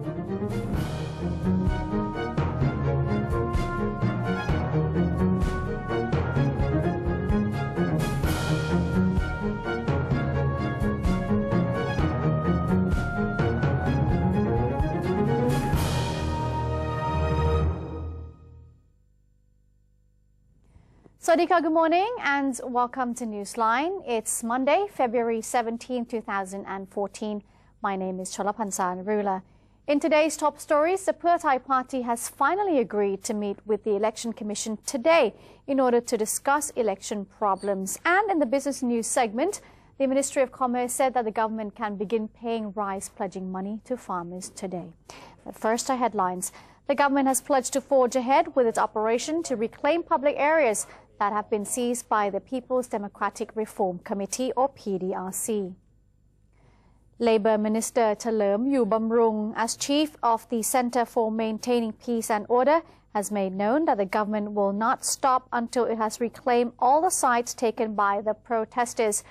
Swadika, good morning and welcome to Newsline. It's Monday, February 17, 2014. My name is Cholapansan Rula. In today's top stories, the Pheu Thai party has finally agreed to meet with the Election Commission today in order to discuss election problems. And in the business news segment, the Ministry of Commerce said that the government can begin paying rice pledging money to farmers today. But first, our headlines. The government has pledged to forge ahead with its operation to reclaim public areas that have been seized by the People's Democratic Reform Committee or PDRC. Labour Minister Chalerm Yubamrung, as Chief of the Centre for Maintaining Peace and Order, has made known that the government will not stop until it has reclaimed all the sites taken by the protesters.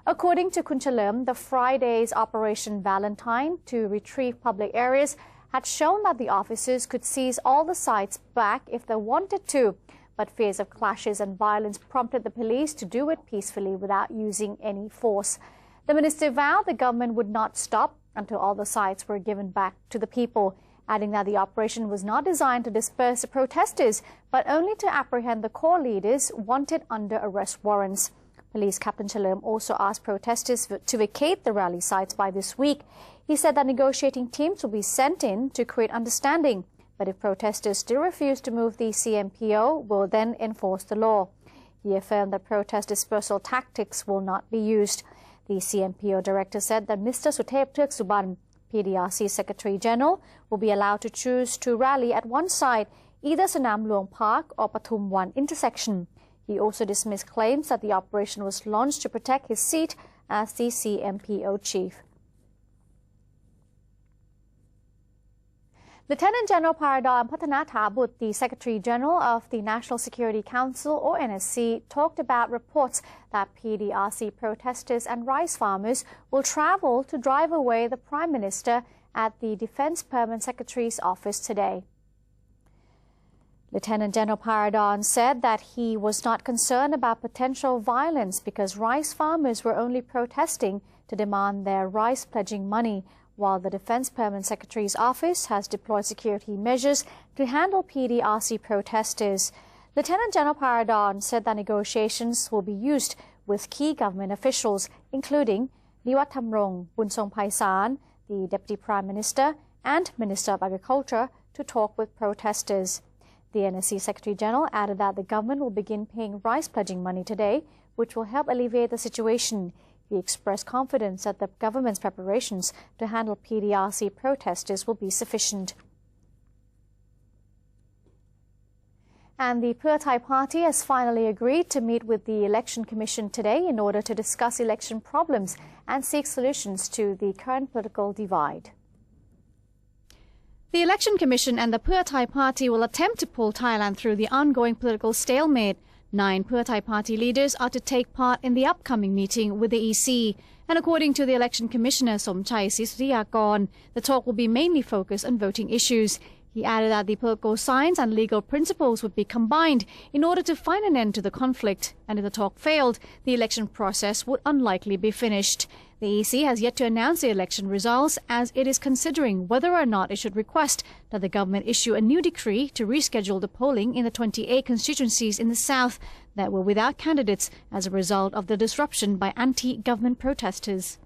According to Kun Chalerm, the Friday's Operation Valentine to retrieve public areas had shown that the officers could seize all the sites back if they wanted to, but fears of clashes and violence prompted the police to do it peacefully without using any force. The minister vowed the government would not stop until all the sites were given back to the people, adding that the operation was not designed to disperse the protesters, but only to apprehend the core leaders wanted under arrest warrants. Police Captain Chalerm also asked protesters to vacate the rally sites by this week. He said that negotiating teams will be sent in to create understanding. But if protesters still refuse to move, the CMPO will then enforce the law. He affirmed that protest dispersal tactics will not be used. The CMPO director said that Mr. Suthep Thuk Suban, PDRC Secretary General, will be allowed to choose to rally at one side, either Sanam Luang Park or Pathum Wan intersection. He also dismissed claims that the operation was launched to protect his seat as the CMPO chief. Lieutenant General Paradon Patanatabut, the Secretary General of the National Security Council or NSC, talked about reports that PDRC protesters and rice farmers will travel to drive away the Prime Minister at the Defence Permanent Secretary's office today. Lieutenant General Paradon said that he was not concerned about potential violence because rice farmers were only protesting to demand their rice pledging money, while the Defence Permanent Secretary's office has deployed security measures to handle PDRC protesters. Lieutenant General Paradon said that negotiations will be used with key government officials, including Niwat Thamrong Bunsongpaisan, the Deputy Prime Minister and Minister of Agriculture, to talk with protesters. The NSC Secretary General added that the government will begin paying rice pledging money today, which will help alleviate the situation. He expressed confidence that the government's preparations to handle PDRC protesters will be sufficient. And the Pheu Thai party has finally agreed to meet with the Election Commission today in order to discuss election problems and seek solutions to the current political divide. The Election Commission and the Pheu Thai party will attempt to pull Thailand through the ongoing political stalemate. 9 Pheu Thai party leaders are to take part in the upcoming meeting with the EC. And according to the Election Commissioner Somchai Sisriyakon, the talk will be mainly focused on voting issues. He added that the political science and legal principles would be combined in order to find an end to the conflict. And if the talk failed, the election process would unlikely be finished. The EC has yet to announce the election results as it is considering whether or not it should request that the government issue a new decree to reschedule the polling in the 28 constituencies in the south that were without candidates as a result of the disruption by anti-government protesters.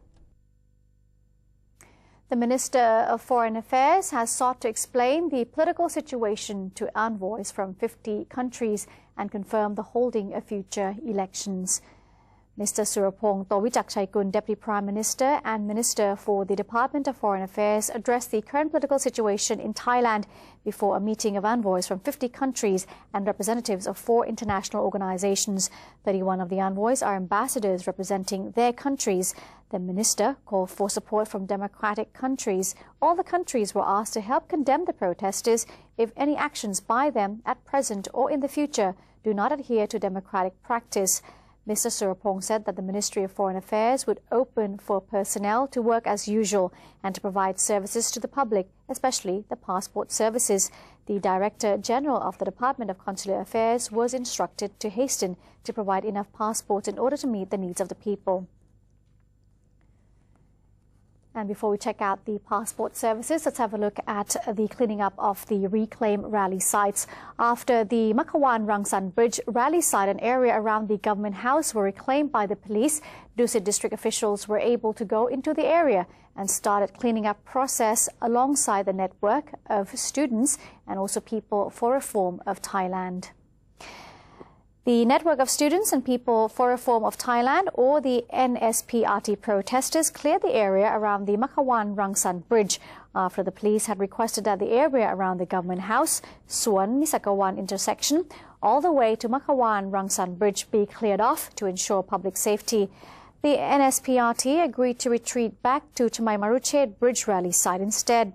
The Minister of Foreign Affairs has sought to explain the political situation to envoys from 50 countries and confirm the holding of future elections. Mr. Surapong Tawichakchaikun, Deputy Prime Minister and Minister for the Department of Foreign Affairs, addressed the current political situation in Thailand before a meeting of envoys from 50 countries and representatives of 4 international organizations. 31 of the envoys are ambassadors representing their countries. The minister called for support from democratic countries. All the countries were asked to help condemn the protesters if any actions by them at present or in the future do not adhere to democratic practice. Mr. Surapong said that the Ministry of Foreign Affairs would open for personnel to work as usual and to provide services to the public, especially the passport services. The Director General of the Department of Consular Affairs was instructed to hasten to provide enough passports in order to meet the needs of the people. And before we check out the passport services, let's have a look at the cleaning up of the reclaim rally sites. After the Makawan Rangsan Bridge rally site and area around the government house were reclaimed by the police, Dusit district officials were able to go into the area and started cleaning up process alongside the network of students and also people for reform of Thailand. The Network of Students and People for Reform of Thailand, or the NSPRT protesters, cleared the area around the Makawan Rangsan Bridge after the police had requested that the area around the government house, Suan Misakawan intersection, all the way to Makawan Rangsan Bridge be cleared off to ensure public safety. The NSPRT agreed to retreat back to Chamai Maruchet Bridge rally site instead.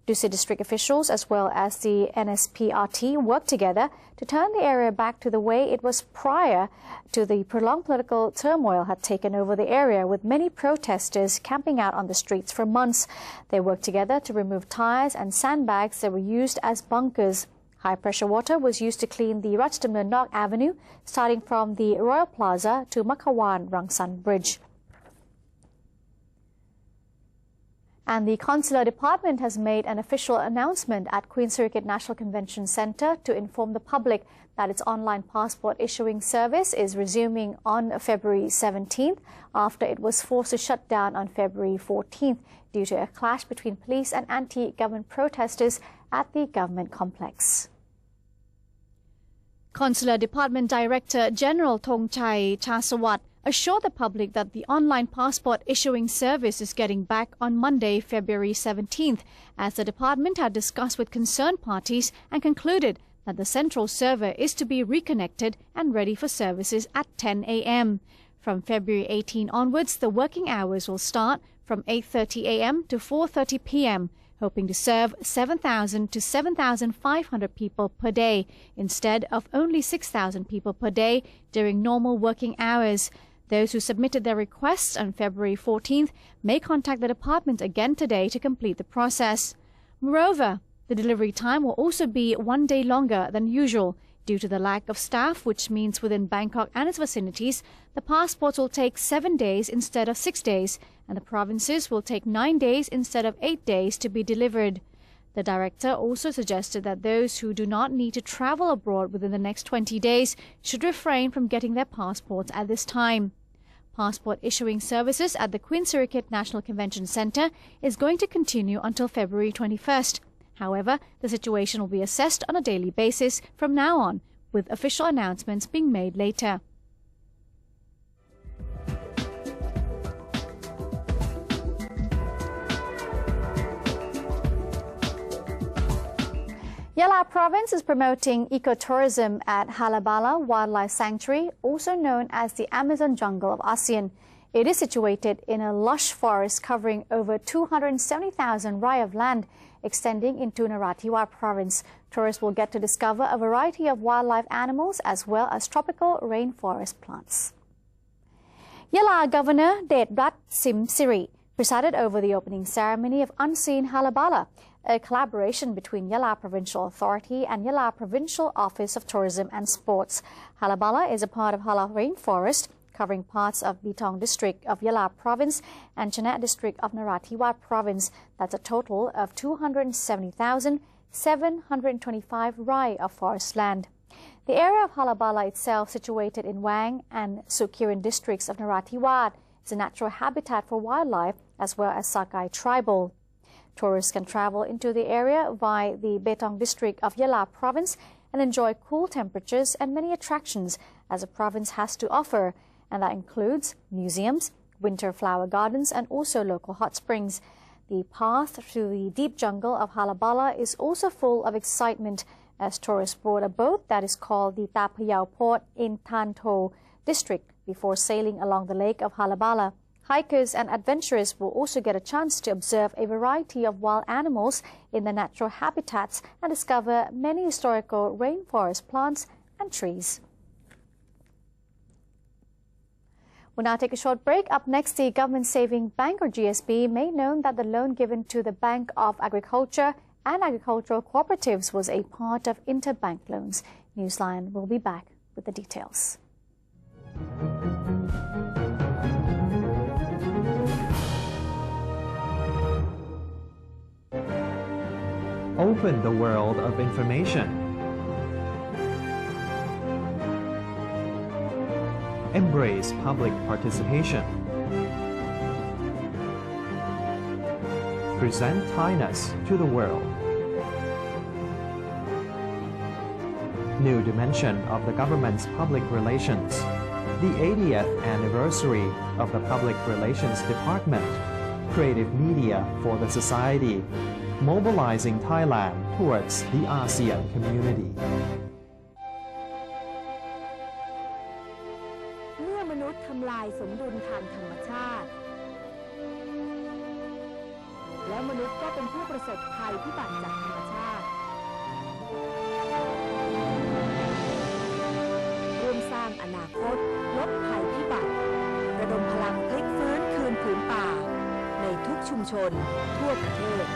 Dusit district officials as well as the NSPRT worked together to turn the area back to the way it was prior to the prolonged political turmoil had taken over the area, with many protesters camping out on the streets for months. They worked together to remove tires and sandbags that were used as bunkers. High-pressure water was used to clean the Ratchdamnern Nok Avenue, starting from the Royal Plaza to Makawan Rangsan Bridge. And the Consular Department has made an official announcement at Queen Sirikit National Convention Centre to inform the public that its online passport issuing service is resuming on February 17th after it was forced to shut down on February 14th due to a clash between police and anti-government protesters at the government complex. Consular Department Director General Thongchai Chasawat assured the public that the online passport issuing service is getting back on Monday, February 17th, as the department had discussed with concerned parties and concluded that the central server is to be reconnected and ready for services at 10 a.m. From February 18 onwards, the working hours will start from 8:30 a.m. to 4:30 p.m., hoping to serve 7,000 to 7,500 people per day, instead of only 6,000 people per day during normal working hours. Those who submitted their requests on February 14th may contact the department again today to complete the process. Moreover, the delivery time will also be 1 day longer than usual due to the lack of staff, which means within Bangkok and its vicinities, the passports will take 7 days instead of 6 days, and the provinces will take 9 days instead of 8 days to be delivered. The director also suggested that those who do not need to travel abroad within the next 20 days should refrain from getting their passports at this time. Passport issuing services at the Queen Sirikit National Convention Centre is going to continue until February 21st. However, the situation will be assessed on a daily basis from now on, with official announcements being made later. Yala Province is promoting ecotourism at Halabala Wildlife Sanctuary, also known as the Amazon Jungle of ASEAN. It is situated in a lush forest covering over 270,000 rai of land, extending into Narathiwat Province. Tourists will get to discover a variety of wildlife animals as well as tropical rainforest plants. Yala Governor Detrat Simsiri presided over the opening ceremony of Unseen Halabala, a collaboration between Yala Provincial Authority and Yala Provincial Office of Tourism and Sports. Halabala is a part of Hala Rainforest, covering parts of Bitong District of Yala Province and Chanet District of Narathiwat Province. That's a total of 270,725 rai of forest land. The area of Halabala itself, situated in Wang and Sukirin districts of Narathiwat, is a natural habitat for wildlife as well as Sakai tribal. Tourists can travel into the area via the Betong district of Yala Province and enjoy cool temperatures and many attractions as the province has to offer, and that includes museums, winter flower gardens and also local hot springs. The path through the deep jungle of Halabala is also full of excitement as tourists board a boat that is called the Tapayao Port in Tanto district before sailing along the lake of Halabala. Hikers and adventurers will also get a chance to observe a variety of wild animals in their natural habitats and discover many historical rainforest plants and trees. We'll now take a short break. Up next, the Government Saving Bank, or GSB, made known that the loan given to the Bank of Agriculture and Agricultural Cooperatives was a part of interbank loans. Newsline will be back with the details. Open the world of information. Embrace public participation. Present Thailand to the world. New dimension of the government's public relations. The 80th anniversary of the Public Relations Department. Creative media for the society. Mobilizing Thailand towards the ASEAN community. เมื่อมนุษย์ทำลายสมดุลทางธรรมชาติแล้วมนุษย์ก็เป็นผู้ประสบภัยพิบัติจากธรรมชาติร่วมสร้างอนาคตลดภัยพิบัติระดมพลังพลิกฟื้นคืนผืนป่าในทุกชุมชนทั่วประเทศ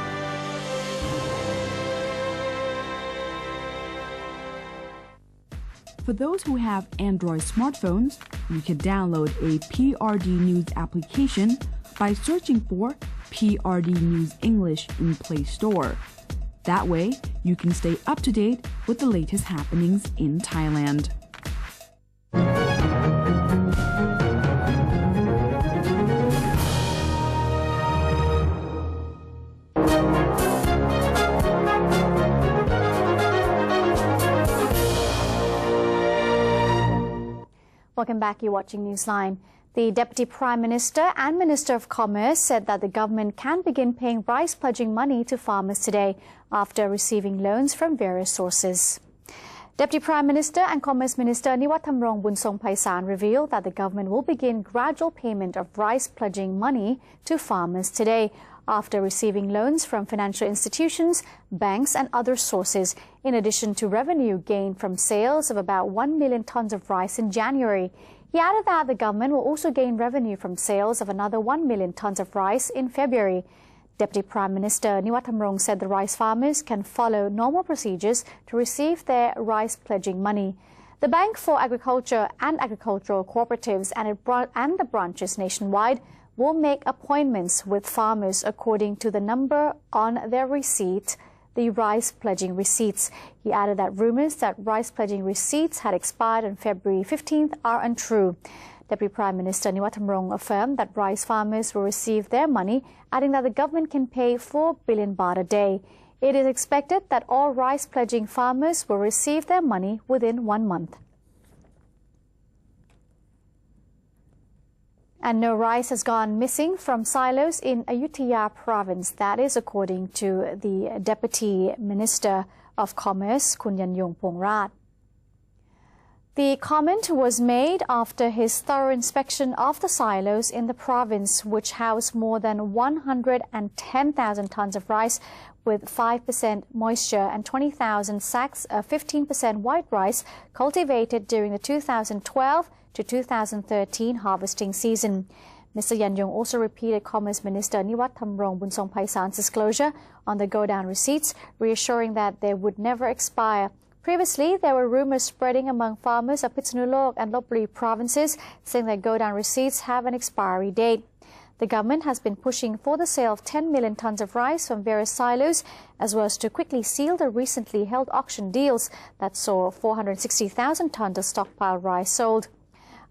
For those who have Android smartphones, you can download a PRD News application by searching for PRD News English in Play Store. That way, you can stay up to date with the latest happenings in Thailand. Welcome back. You're watching Newsline. The Deputy Prime Minister and Minister of Commerce said that the government can begin paying rice pledging money to farmers today after receiving loans from various sources. Deputy Prime Minister and Commerce Minister Niwatthamrong Bunsongpaisan revealed that the government will begin gradual payment of rice pledging money to farmers today after receiving loans from financial institutions, banks and other sources, in addition to revenue gained from sales of about 1 million tons of rice in January. He added that the government will also gain revenue from sales of another 1 million tons of rice in February. Deputy Prime Minister Niwatthamrong said the rice farmers can follow normal procedures to receive their rice pledging money. The Bank for Agriculture and Agricultural Cooperatives and the branches nationwide will make appointments with farmers according to the number on their receipt, the rice pledging receipts. He added that rumors that rice pledging receipts had expired on February 15th are untrue. Deputy Prime Minister Niwatthamrong affirmed that rice farmers will receive their money, adding that the government can pay 4 billion baht a day. It is expected that all rice pledging farmers will receive their money within 1 month. And no rice has gone missing from silos in Ayutthaya province. That is according to the Deputy Minister of Commerce, Kun Yanyong Pongrat. The comment was made after his thorough inspection of the silos in the province, which house more than 110,000 tons of rice with 5% moisture and 20,000 sacks of 15% white rice cultivated during the 2012 to 2013 harvesting season. Mr. Yanyong also repeated Commerce Minister Niwatthamrong Bunsongpaisan's disclosure on the go-down receipts, reassuring that they would never expire. Previously, there were rumors spreading among farmers of Pitsanulok and Lopburi provinces saying that go-down receipts have an expiry date. The government has been pushing for the sale of 10 million tons of rice from various silos, as well as to quickly seal the recently held auction deals that saw 460,000 tons of stockpile rice sold.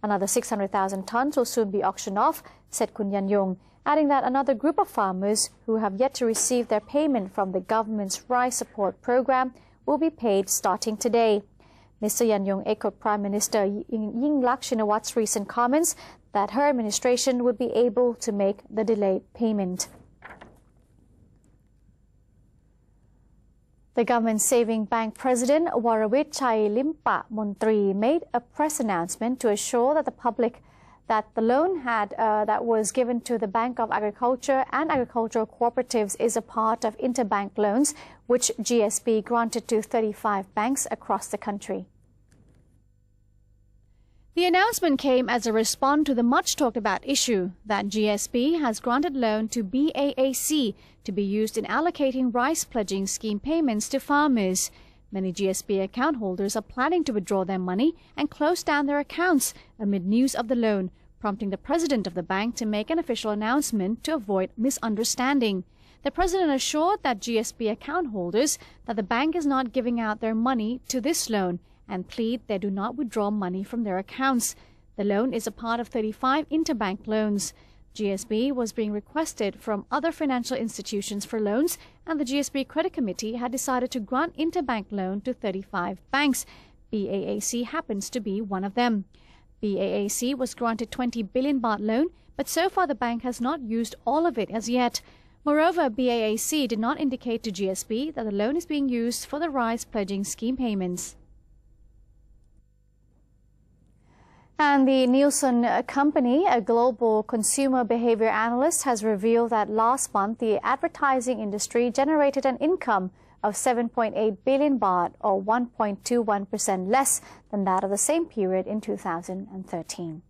Another 600,000 tons will soon be auctioned off, said Kun Yanyong, adding that another group of farmers who have yet to receive their payment from the government's rice support program will be paid starting today. Mr. Yanyong echoed Prime Minister Yingluck Shinawat's recent comments that her administration would be able to make the delayed payment. The Government Saving Bank President Warawit Chailimpa Montri made a press announcement to assure that the public that the loan that was given to the Bank of Agriculture and Agricultural Cooperatives is a part of interbank loans, which GSB granted to 35 banks across the country. The announcement came as a response to the much-talked-about issue that GSB has granted loan to BAAC to be used in allocating rice pledging scheme payments to farmers. Many GSB account holders are planning to withdraw their money and close down their accounts amid news of the loan, prompting the president of the bank to make an official announcement to avoid misunderstanding. The president assured that GSB account holders that the bank is not giving out their money to this loan and plead they do not withdraw money from their accounts. The loan is a part of 35 interbank loans. GSB was being requested from other financial institutions for loans, and the GSB Credit Committee had decided to grant interbank loan to 35 banks. BAAC happens to be one of them. BAAC was granted 20 billion baht loan, but so far the bank has not used all of it as yet. Moreover, BAAC did not indicate to GSB that the loan is being used for the rice pledging scheme payments. And the Nielsen company, a global consumer behavior analyst, has revealed that last month the advertising industry generated an income of 7.8 billion baht, or 1.21% less than that of the same period in 2013.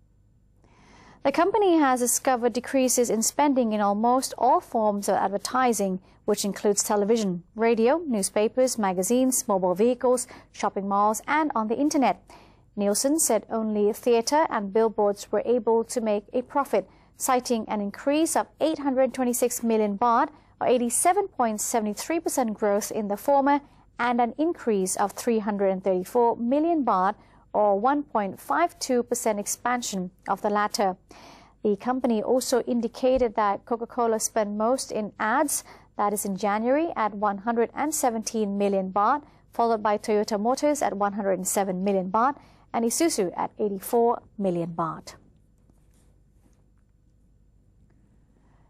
The company has discovered decreases in spending in almost all forms of advertising, which includes television, radio, newspapers, magazines, mobile vehicles, shopping malls, and on the internet. Nielsen said only theatre and billboards were able to make a profit, citing an increase of 826 million baht, or 87.73% growth in the former, and an increase of 334 million baht, or 1.52% expansion of the latter. The company also indicated that Coca-Cola spent most in ads, that is in January, at 117 million baht, followed by Toyota Motors at 107 million baht, and Isuzu at 84 million baht.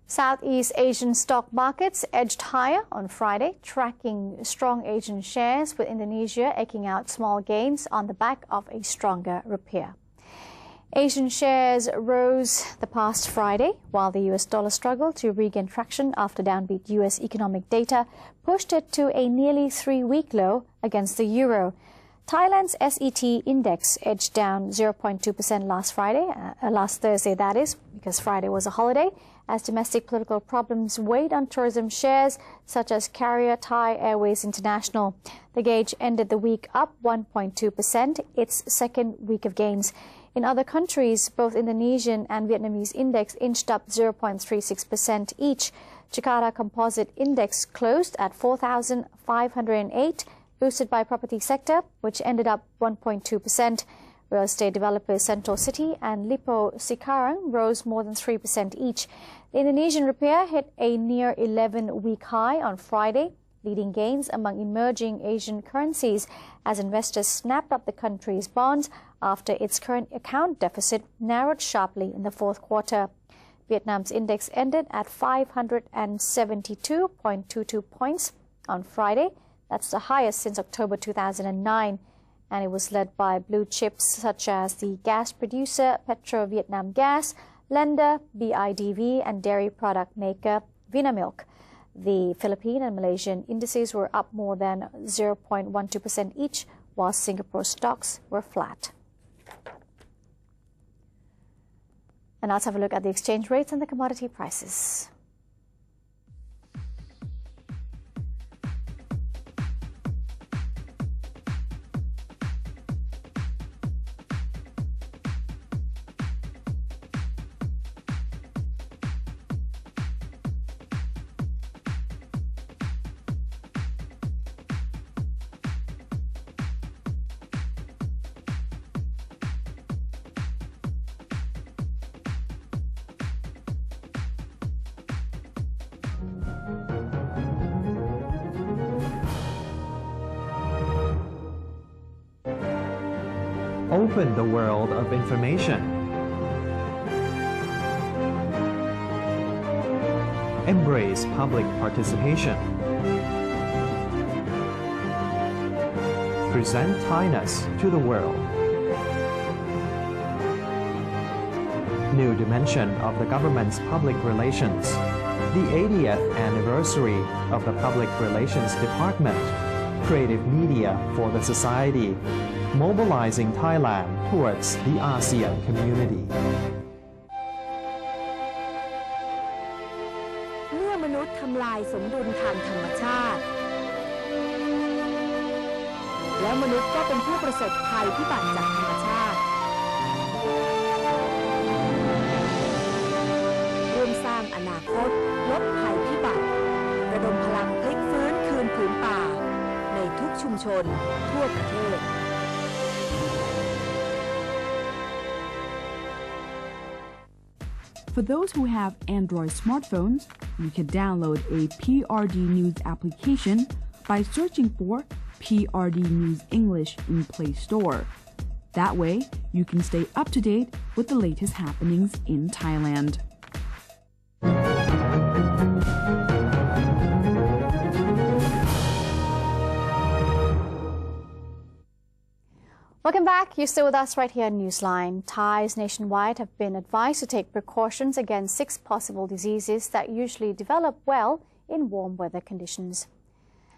Southeast Asian stock markets edged higher on Friday, tracking strong Asian shares, with Indonesia eking out small gains on the back of a stronger rupiah. Asian shares rose the past Friday, while the US dollar struggled to regain traction after downbeat US economic data pushed it to a nearly 3-week low against the euro. Thailand's SET index edged down 0.2% last Thursday, that is, because Friday was a holiday, as domestic political problems weighed on tourism shares such as carrier Thai Airways International. The gauge ended the week up 1.2%, its second week of gains. In other countries, both Indonesian and Vietnamese index inched up 0.36% each. Jakarta Composite Index closed at 4,508, boosted by property sector, which ended up 1.2%. Real estate developers Sentul City and Lippo Cikarang rose more than 3% each. The Indonesian rupiah hit a near 11-week high on Friday, leading gains among emerging Asian currencies as investors snapped up the country's bonds after its current account deficit narrowed sharply in the fourth quarter. Vietnam's index ended at 572.22 points on Friday. That's the highest since October 2009, and it was led by blue chips such as the gas producer Petro Vietnam Gas, lender BIDV, and dairy product maker Vinamilk. The Philippine and Malaysian indices were up more than 0.12% each, while Singapore stocks were flat. And now let's have a look at the exchange rates and the commodity prices. Open the world of information. Embrace public participation. Present Thainess to the world. New dimension of the government's public relations. The 80th anniversary of the Public Relations Department. Creative media for the society. mobilizing Thailand towards the ASEAN community. เมื่อมนุษย์ทำลายสมดุลทางธรรมชาติแล้วมนุษย์ก็เป็นผู้ประสบภัยพิบัติจากธรรมชาติร่วมสร้างอนาคตลดภัยพิบัติระดมพลังพลิกฟื้นคืนผืนป่าในทุกชุมชนทั่วประเทศFor those who have Android smartphones, you can download a PRD News application by searching for PRD News English in Play Store. That way, you can stay up to date with the latest happenings in Thailand. Welcome back. You're still with us right here on Newsline. Thais nationwide have been advised to take precautions against 6 possible diseases that usually develop well in warm weather conditions.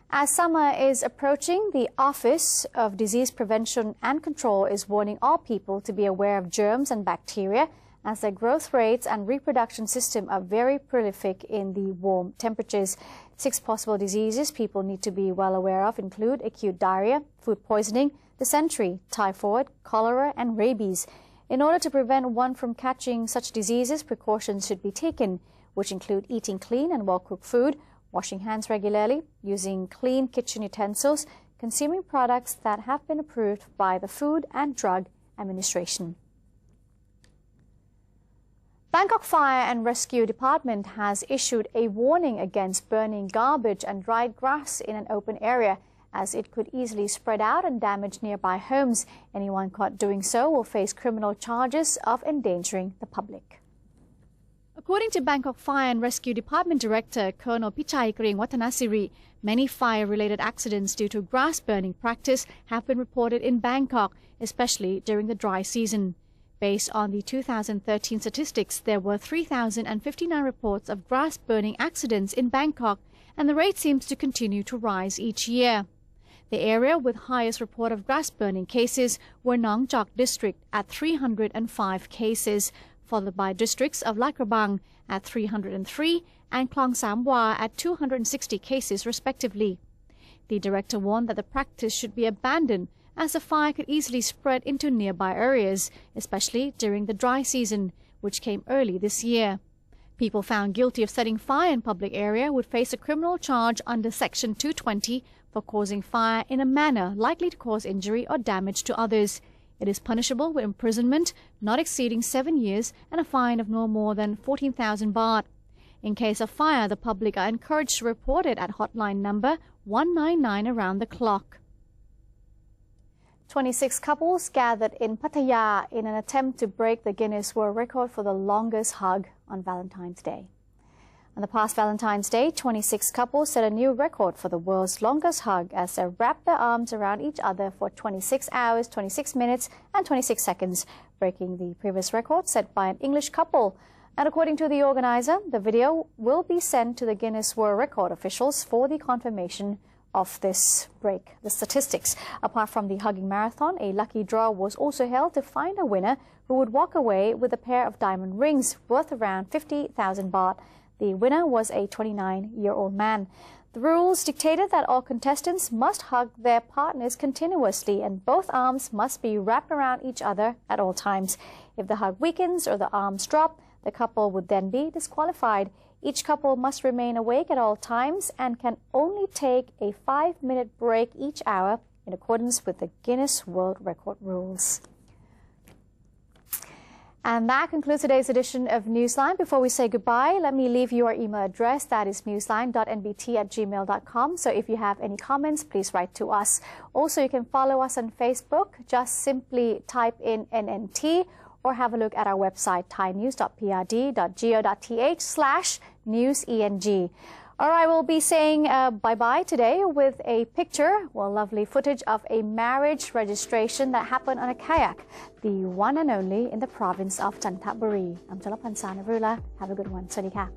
As summer is approaching, the Office of Disease Prevention and Control is warning all people to be aware of germs and bacteria as their growth rates and reproduction system are very prolific in the warm temperatures. 6 possible diseases people need to be well aware of include acute diarrhea, food poisoning, dysentery, typhoid, cholera, and rabies. In order to prevent one from catching such diseases, precautions should be taken, which include eating clean and well-cooked food, washing hands regularly, using clean kitchen utensils, consuming products that have been approved by the Food and Drug Administration. Bangkok Fire and Rescue Department has issued a warning against burning garbage and dried grass in an open area, as it could easily spread out and damage nearby homes. Anyone caught doing so will face criminal charges of endangering the public. According to Bangkok Fire and Rescue Department Director Colonel Pichai Kringwatanasiri, many fire-related accidents due to grass burning practice have been reported in Bangkok, especially during the dry season. Based on the 2013 statistics, there were 3,059 reports of grass burning accidents in Bangkok, and the rate seems to continue to rise each year. The area with highest report of grass burning cases were Nong Chok district at 305 cases, followed by districts of Lat Krabang at 303 and Klong Samwa at 260 cases respectively. The director warned that the practice should be abandoned as the fire could easily spread into nearby areas, especially during the dry season, which came early this year. People found guilty of setting fire in public area would face a criminal charge under Section 220 for causing fire in a manner likely to cause injury or damage to others. It is punishable with imprisonment not exceeding 7 years and a fine of no more than 14,000 baht. In case of fire, the public are encouraged to report it at hotline number 199 around the clock. 26 couples gathered in Pattaya in an attempt to break the Guinness World Record for the longest hug on Valentine's Day. On the past Valentine's Day, 26 couples set a new record for the world's longest hug as they wrapped their arms around each other for 26 hours, 26 minutes, and 26 seconds, breaking the previous record set by an English couple. And according to the organizer, the video will be sent to the Guinness World Record officials for the confirmation of this break, the statistics. Apart from the hugging marathon, a lucky draw was also held to find a winner who would walk away with a pair of diamond rings worth around 50,000 baht. The winner was a 29-year-old man. The rules dictated that all contestants must hug their partners continuously and both arms must be wrapped around each other at all times. If the hug weakens or the arms drop, the couple would then be disqualified. Each couple must remain awake at all times and can only take a 5-minute break each hour in accordance with the Guinness World Record rules. And that concludes today's edition of Newsline. Before we say goodbye, let me leave you our email address. That is newsline.nbt@gmail.com. So if you have any comments, please write to us. Also, you can follow us on Facebook. Just simply type in NNT or have a look at our website, thainews.prd.go.th/newseng. All right, we'll be saying bye-bye today with a picture, lovely footage of a marriage registration that happened on a kayak, the one and only in the province of Chanthaburi. I'm Chalappan Sanarula. Have a good one. Swadee ka.